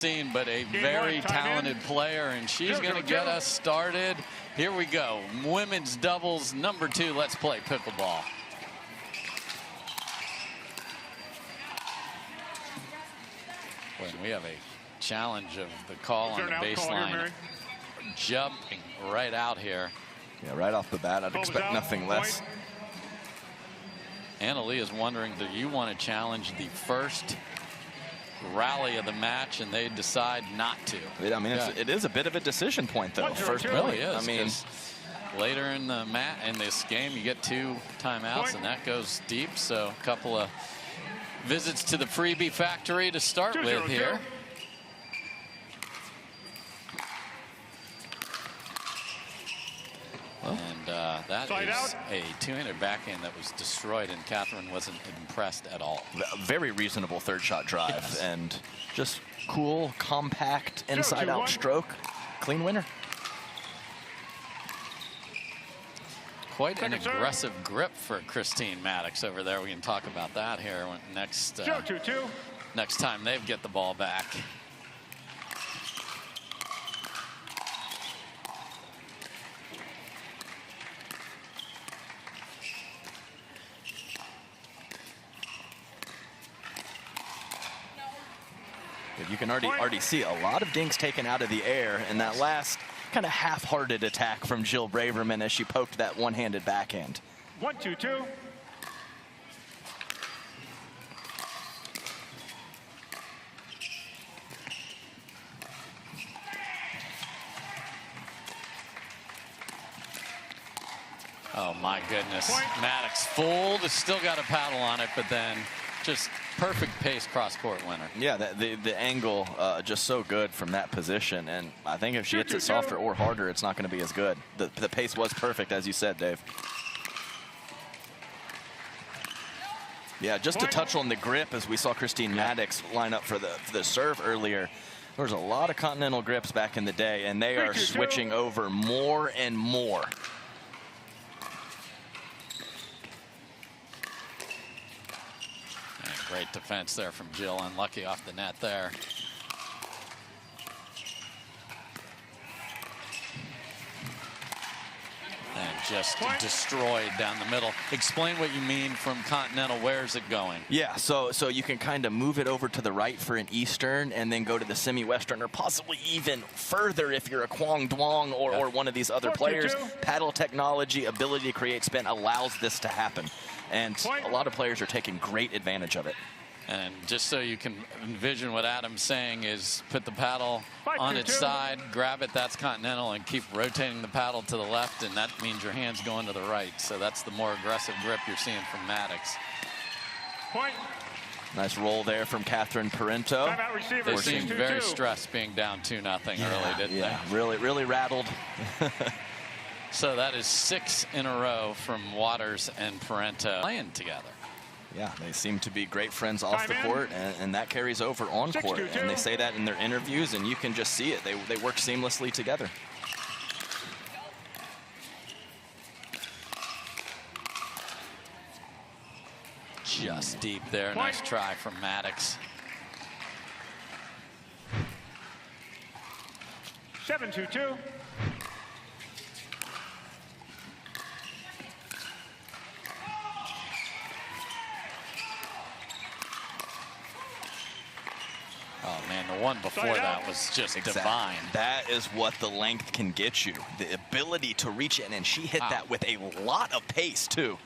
But a very talented player, and she's going to get us started. Here we go. Women's doubles number 2. Let's play pickleball. When we have a challenge of the call on the baseline, jumping right out here. Yeah, right off the bat, I'd expect nothing less. Annalee is wondering, do you want to challenge the first rally of the match, and they decide not to? I mean, it is a bit of a decision point, though. First, really is. I mean, later in the in this game, you get 2 timeouts, and that goes deep. So a couple of visits to the freebie factory to start with here. And that is a 2-handed backhand that was destroyed, and Catherine wasn't impressed at all. Very reasonable third shot drive, and just cool, compact, inside-out stroke. Clean winner. Quite an aggressive grip for Christine Maddox over there. We can talk about that here next time they get the ball back. You can already see a lot of dinks taken out of the air in that last kind of half-hearted attack from Jill Braverman as she poked that one-handed backhand. 1-2-2. Oh my goodness. Maddox fold, still got a paddle on it, but then just perfect pace cross-court winner. Yeah, the angle just so good from that position, and I think if she hits it softer or harder, it's not going to be as good. The pace was perfect, as you said, Dave. Yeah, just to touch on the grip, as we saw Christine Maddox line up for the serve earlier, there was a lot of continental grips back in the day, and they are switching over more and more. Great defense there from Jill. Unlucky off the net there. And just destroyed down the middle. Explain what you mean from continental. Where's it going? Yeah, so you can kind of move it over to the right for an eastern and then go to the semi-western, or possibly even further if you're a Kwong Duong or one of these other players. Paddle technology, ability to create spin allows this to happen. And a lot of players are taking great advantage of it. And just so you can envision what Adam's saying is put the paddle on its side, grab it, that's continental, and keep rotating the paddle to the left, and that means your hand's going to the right. So that's the more aggressive grip you're seeing from Maddox. Nice roll there from Catherine Parenteau. They seemed very stressed being down 2-0 early, didn't they? Yeah, really rattled. So that is 6 in a row from Waters and Parenteau playing together. Yeah, they seem to be great friends off the court, and that carries over on court. And they say that in their interviews, and you can just see it. They work seamlessly together. Just deep there. Nice try from Maddox. 7-2-2. Oh man, the one before that was just divine. That is what the length can get you. The ability to reach in, and she hit that with a lot of pace too.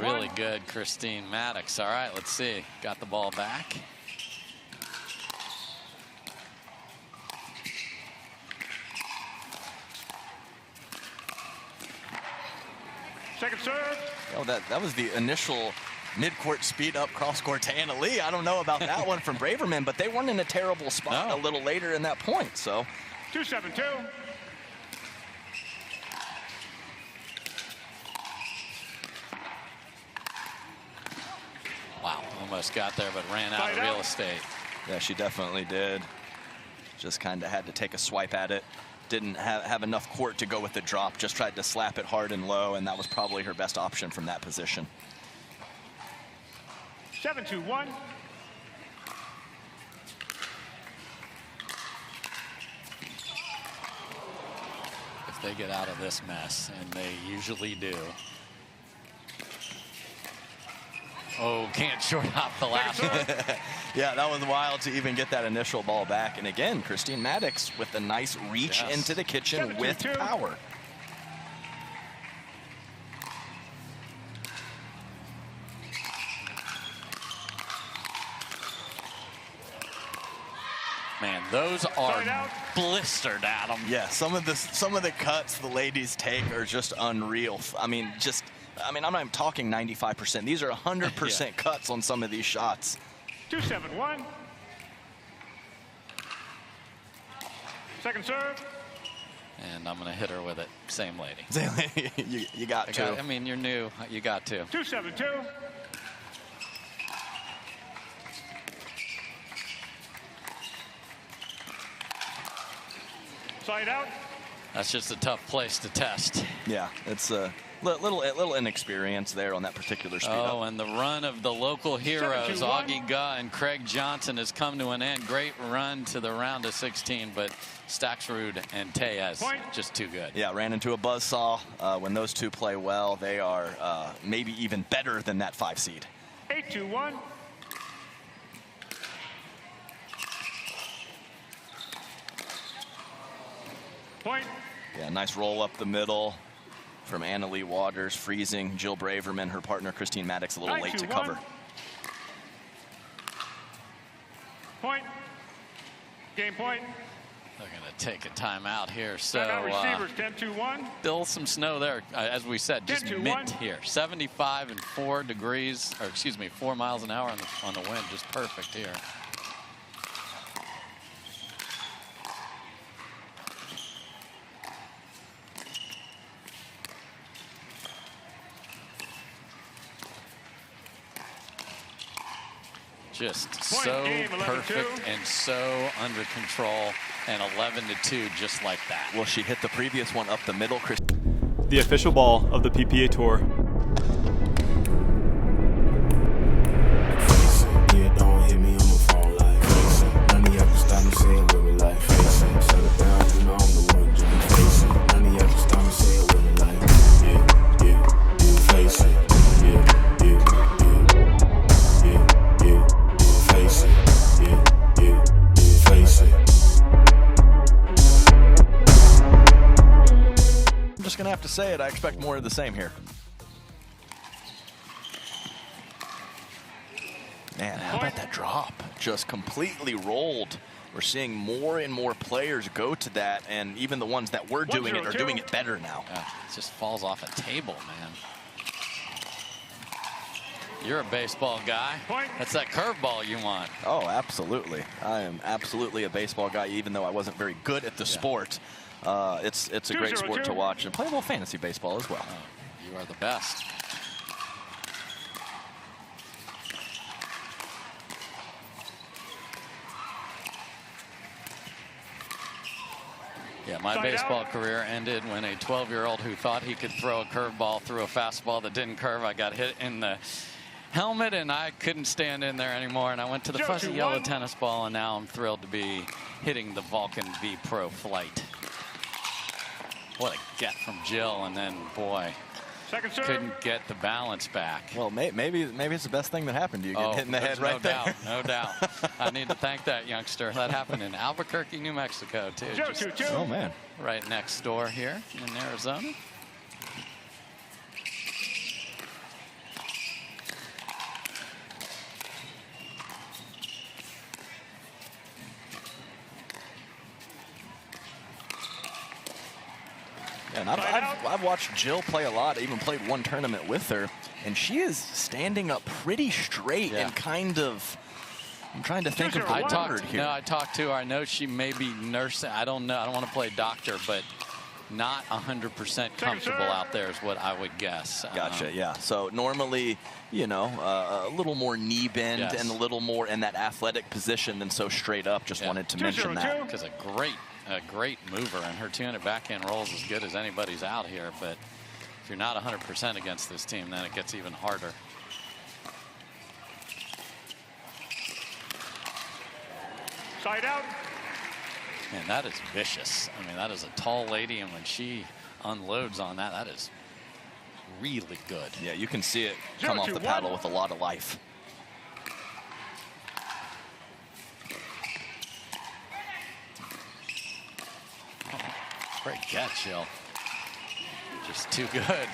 Really good, Christine Maddox. All right, let's see. Got the ball back. Second serve. Oh, that was the initial mid-court speed up cross-court to Annalee. I don't know about that one from Braverman, but they weren't in a terrible spot a little later in that point. So 2-7-2. Wow, almost got there, but ran out of real estate. Yeah, she definitely did. Just kind of had to take a swipe at it. Didn't have enough court to go with the drop. Just tried to slap it hard and low, and that was probably her best option from that position. 7-2-1. they get out of this mess, and they usually do. Oh, can't short hop the last one. Yeah, that was wild to even get that initial ball back. And again, Christine Maddox with a nice reach into the kitchen with power. Man, those are blistered, Adam. Yeah, some of the cuts the ladies take are just unreal. I mean, I'm not even talking 95%. These are 100% cuts on some of these shots. 2-7-1. Second serve. And I'm going to hit her with it. Same lady. you got to. I mean, you're new. You got to. 2-7-2. Side out. That's just a tough place to test. Yeah, it's a little inexperience there on that particular speed up. Oh, and the run of the local heroes, Augie Guh and Craig Johnson, has come to an end. Great run to the round of 16, but Staxrud and Tellez just too good. Yeah, ran into a buzzsaw. When those two play well, they are maybe even better than that 5 seed. 8-2-1. Point. Yeah, nice roll up the middle from Annalie Waters, freezing Jill Braverman, her partner Christine Maddox, a little late to cover. Point. Game point. They're going to take a timeout here. So receivers 10-2-1. Still some snow there, as we said, just mint here. 75 and 4 degrees, or excuse me, 4 miles an hour on the wind, just perfect here. Just so perfect and so under control, and 11-2 just like that. Well, she hit the previous one up the middle. The official ball of the PPA Tour. Yeah, don't hit me on my phone like face it. None of y'all can stop me saying with me like face it. Shut it down, you know I'm the one to be face it. None of y'all can stop me saying with me like yeah, face it. I'm just gonna have to say it. I expect more of the same here. Man, how about that drop? Just completely rolled. We're seeing more and more players go to that, and even the ones that were doing it are doing it better now. Yeah, it just falls off a table, man. You're a baseball guy. That's that curveball you want. Oh, absolutely. I am absolutely a baseball guy, even though I wasn't very good at the sport. It's a great sport to watch and play a little fantasy baseball as well. Oh, you are the best. Yeah, my baseball career ended when a 12-year-old who thought he could throw a curveball threw a fastball that didn't curve. I got hit in the helmet, and I couldn't stand in there anymore. And I went to the fuzzy yellow tennis ball, and now I'm thrilled to be hitting the Vulcan V Pro Flight. What a get from Jill, and then, boy, couldn't get the balance back. Well, maybe it's the best thing that happened to you, getting hit in the head right there. No doubt. I need to thank that youngster. That happened in Albuquerque, New Mexico, too. Just oh, man. Right next door here in Arizona. And I've watched Jill play a lot. I even played one tournament with her, and she is standing up pretty straight and kind of. I'm trying to think of the word here. No, I talked to her. I know she may be nursing. I don't know. I don't want to play doctor, but not 100% comfortable out there is what I would guess. Gotcha. Yeah. So normally, you know, a little more knee bend and a little more in that athletic position than so straight up. Just wanted to mention that. Because a great mover, and her 200 backhand rolls as good as anybody's out here. But if you're not 100% against this team, then it gets even harder. Side out. Man, that is vicious. I mean, that is a tall lady, and when she unloads on that, that is really good. Yeah, you can see it come off the paddle with a lot of life. Great catch, Jill. Just too good.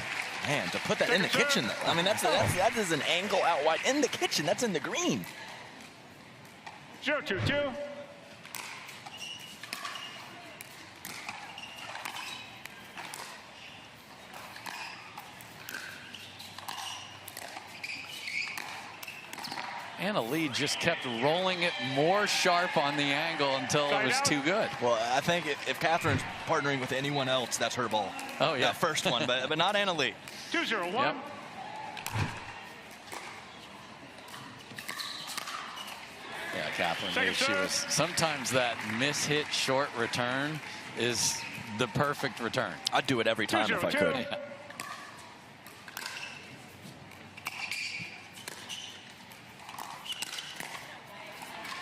Man, to put that in the kitchen, though. I mean, that is an angle out wide in the kitchen. That's in the green. 0-2-2. Anna Lee just kept rolling it more sharp on the angle until it was too good. Well, I think if Catherine's partnering with anyone else, that's her ball. Oh, yeah. That first one, but not Anna Lee. 2-0-1. Yep. Yeah, Catherine Lee, she was, sometimes that miss-hit short return is the perfect return. I'd do it every time if I could. Yeah.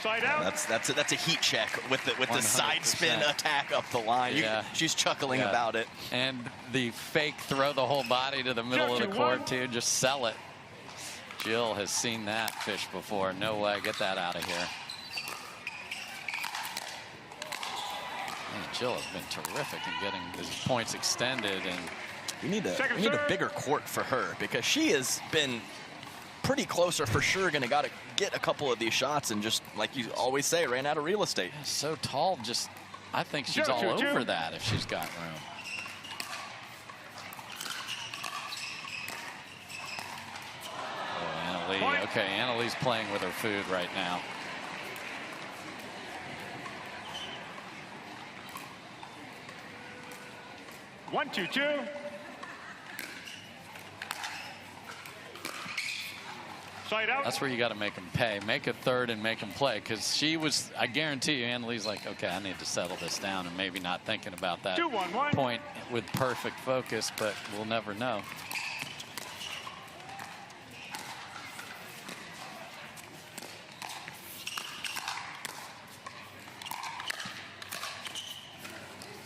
Side out. That's a heat check with the side spin 100%. attack up the line. Yeah. She's chuckling about it. And the fake throw the whole body to the middle of the court, too. Just sell it. Jill has seen that fish before. No way. Get that out of here. Man, Jill has been terrific in getting these points extended. And we need a bigger court for her, because she has been pretty close, or for sure going to get a couple of these shots, and just like you always say, ran out of real estate. So tall, just I think she's all over that if she's got room. Oh, Anna Lee. Okay, Anna Lee's playing with her food right now. One, 2-2. Side out. That's where you got to make them pay. Make a third and make them play, because she was, I guarantee you, Anna Lee's like, okay, I need to settle this down, and maybe not thinking about that 2-1-1. point with perfect focus, but we'll never know.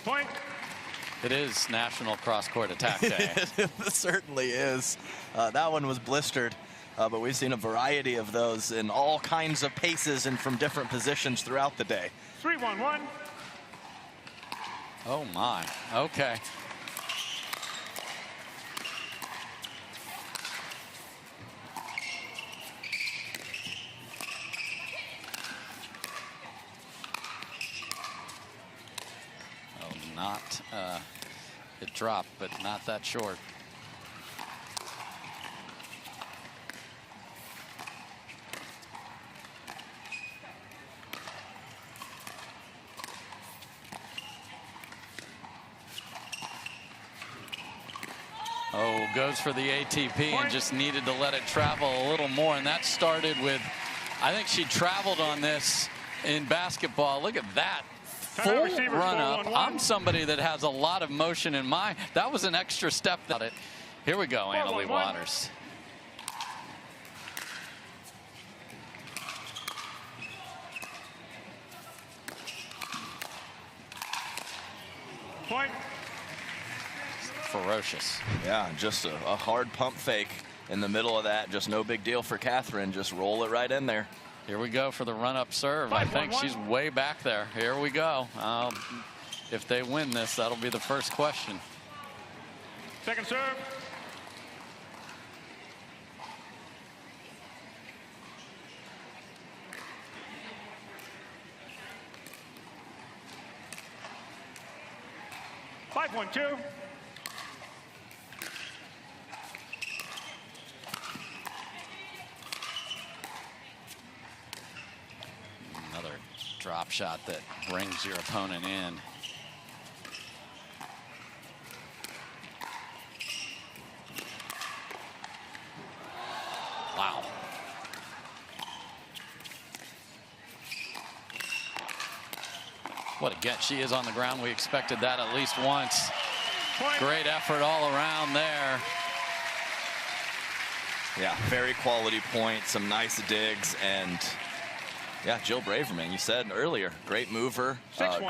Point. It is National Cross Court Attack Day. It certainly is. That one was blistered. But we've seen a variety of those in all kinds of paces and from different positions throughout the day. 3-1-1. Oh, my. Okay. Oh, not. It dropped, but not that short. Oh, goes for the ATP and just needed to let it travel a little more. And that started with, I think she traveled on this in basketball. Look at that. Full run up. I'm somebody that has a lot of motion in my, that was an extra step. Here we go, Anna Lee Waters. Point. Ferocious. Yeah, just a hard pump fake in the middle of that. Just no big deal for Catherine. Just roll it right in there. Here we go for the run-up serve. I think she's way back there. Here we go. If they win this, that'll be the first question. Second serve. Five, 1-2. Another drop shot that brings your opponent in. Wow. What a get she is on the ground. We expected that at least once. Great effort all around there. Yeah, very quality point, some nice digs, and Yeah, Jill Braverman, you said earlier, great mover,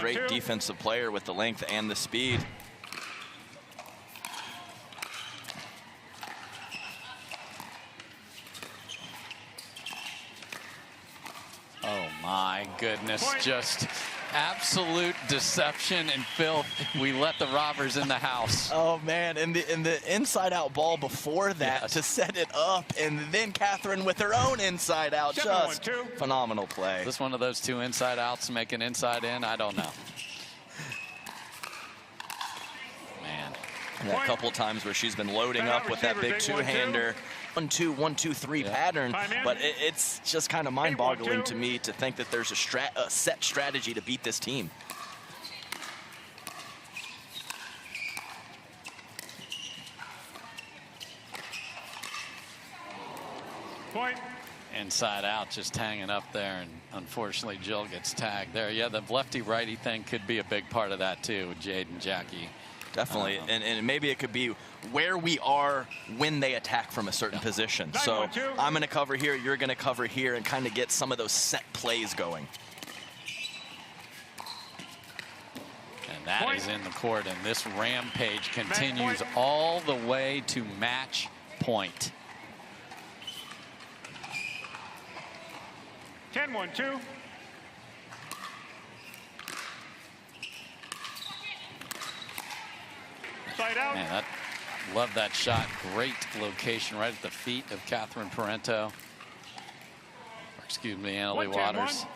great defensive player with the length and the speed. Oh my goodness, just absolute deception and filth. We let the robbers in the house. Oh man, and the inside out ball before that to set it up, and then Catherine with her own inside out. Just phenomenal play. Is this one of those two inside outs make an inside in? I don't know. Man. Yeah, a couple times where she's been loading up with that big two-hander. 1-2, 1-2-3 pattern, but it's just kind of mind-boggling to me to think that there's a set strategy to beat this team. Point. Inside out, just hanging up there, and unfortunately Jill gets tagged there. Yeah, the lefty-righty thing could be a big part of that too, with Jade and Jackie. Definitely, and maybe it could be where we are when they attack from a certain position. So I'm going to cover here, you're going to cover here, and kind of get some of those set plays going. And that is in the court, and this rampage continues all the way to match point. 10-1-2. Out. Man, love that shot. Great location right at the feet of Catherine Parenteau. Or, excuse me, Annalie Waters.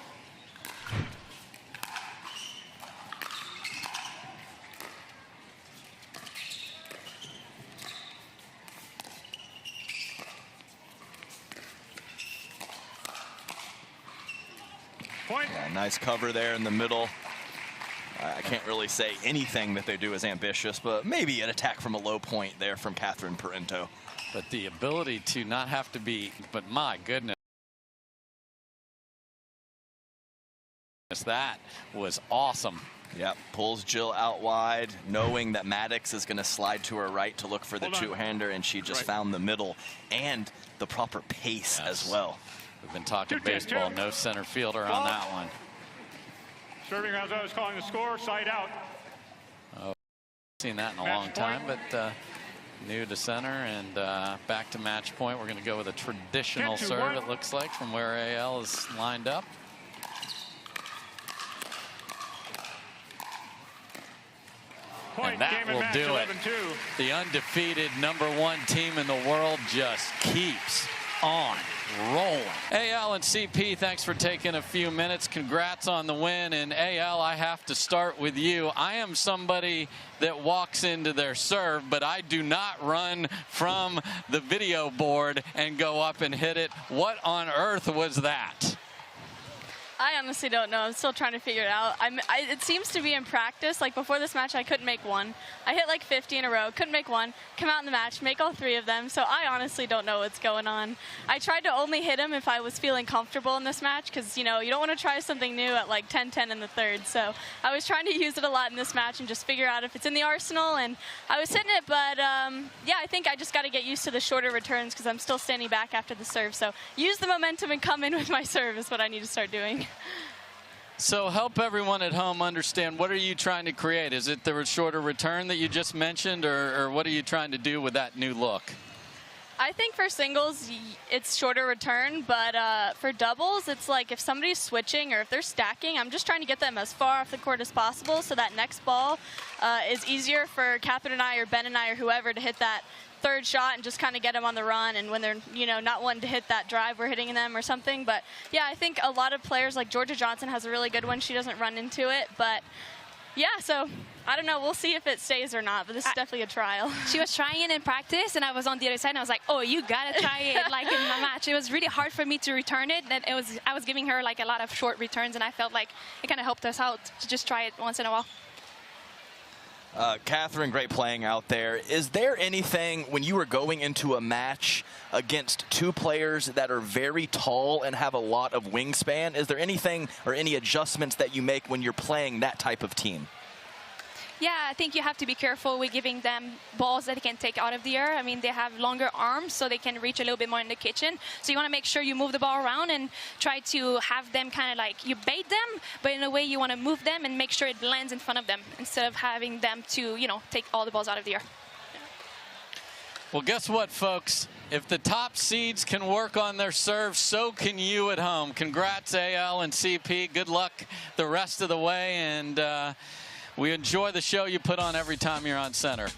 Point. Yeah, nice cover there in the middle. I can't really say anything that they do is ambitious, but maybe an attack from a low point there from Catherine Parenteau. But the ability to not have to be, but my goodness, that was awesome. Yep, pulls Jill out wide, knowing that Maddox is going to slide to her right to look for the two-hander, and she just found the middle and the proper pace as well. We've been talking baseball, no center fielder on that one. Serving as I was calling the score, side out. Oh, seen that in a long time, but new to center and back to match point. We're going to go with a traditional serve, it looks like, from where AL is lined up. And that will do it. The undefeated #1 team in the world just keeps on rolling. AL and CP, thanks for taking a few minutes. Congrats on the win. And AL, I have to start with you. I am somebody that walks into their serve, but I do not run from the video board and go up and hit it. What on earth was that? I honestly don't know. I'm still trying to figure it out. It seems to be in practice. Like before this match, I couldn't make one. I hit like 50 in a row, couldn't make one. Come out in the match, make all 3 of them. So I honestly don't know what's going on. I tried to only hit him if I was feeling comfortable in this match because, you know, you don't want to try something new at like 10-10 in the third. So I was trying to use it a lot in this match and just figure out if it's in the arsenal. And I was hitting it, but yeah, I think I just got to get used to the shorter returns because I'm still standing back after the serve. So use the momentum and come in with my serve is what I need to start doing. So help everyone at home understand, what are you trying to create? Is it the shorter return that you just mentioned, or what are you trying to do with that new look? I think for singles, it's shorter return, but for doubles, it's like if somebody's switching or if they're stacking, I'm just trying to get them as far off the court as possible so that next ball is easier for Catherine and I or Ben and I or whoever to hit that third shot and just kind of get them on the run, and when they're, you know, not wanting to hit that drive, we're hitting them or something. But yeah, I think a lot of players like Georgia Johnson has a really good one. She doesn't run into it, but yeah, so I don't know. We'll see if it stays or not, but this is definitely a trial. She was trying it in practice, and I was on the other side, and I was like, oh, you got to try it like in the match. It was really hard for me to return it. And I was giving her like a lot of short returns, and I felt like it kind of helped us out to just try it once in a while. Catherine, great playing out there. Is there anything, when you were going into a match against 2 players that are very tall and have a lot of wingspan, is there anything or any adjustments that you make when you're playing that type of team? Yeah, I think you have to be careful with giving them balls that they can take out of the air. I mean, they have longer arms, so they can reach a little bit more in the kitchen. So you want to make sure you move the ball around and try to have them kind of like, you bait them, but in a way you want to move them and make sure it lands in front of them instead of having them to, you know, take all the balls out of the air. Well, guess what, folks? If the top seeds can work on their serve, so can you at home. Congrats, AL and CP. Good luck the rest of the way, and we enjoy the show you put on every time you're on center.